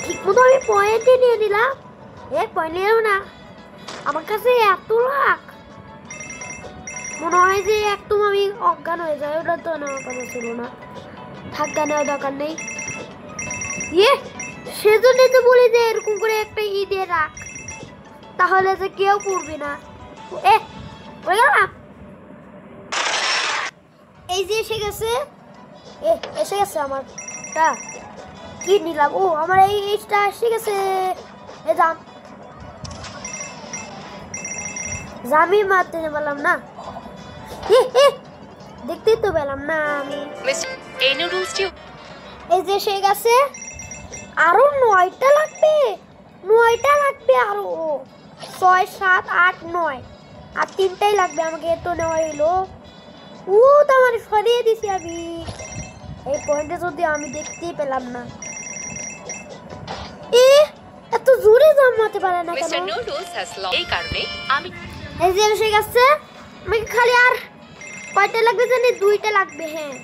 ঠিক মতো আমি পয়েন্টই নিয়ে নিলাম। পয়েন্ট নিলাম না, আমার কাছে এত লাখ। মনে হয় যে একদম আমি অজ্ঞান হয়ে যায়, ওটা তো নেওয়ার কথা ছিল না। থাকা নেওয়া দরকার নেই। সেজন্য তো বলি যে এরকম করে একটা দিয়ে রাখ, তাহলে যে কেউ করবে না। এই যে এসে গেছে, এসে গেছে আমারটা। কি নিলাম? আমার এইটা এসে গেছে। জামি মারতে পারলাম না, দেখতেই তো পেলাম না আমি। এই নুডলসটি এই যে এসে গেছে, আরো 9টা লাগবে, 9টা লাগবে আরো। 6 7 8 9 আর 3টাই লাগবে আমাকে। তো নেওয়া হইলো। তো আমার সরিয়ে দিছি আমি। এই পয়েন্টে যদি আমি দেখতেই পেলাম না। এত জোরে জামাতে পারে না কেন? Mister noodles has lost. এই কারণে আমি এই যে এসে গেছে, আমাকে খালি আর কয়টা লাগবে জানি? 2টা লাগবে। হ্যাঁ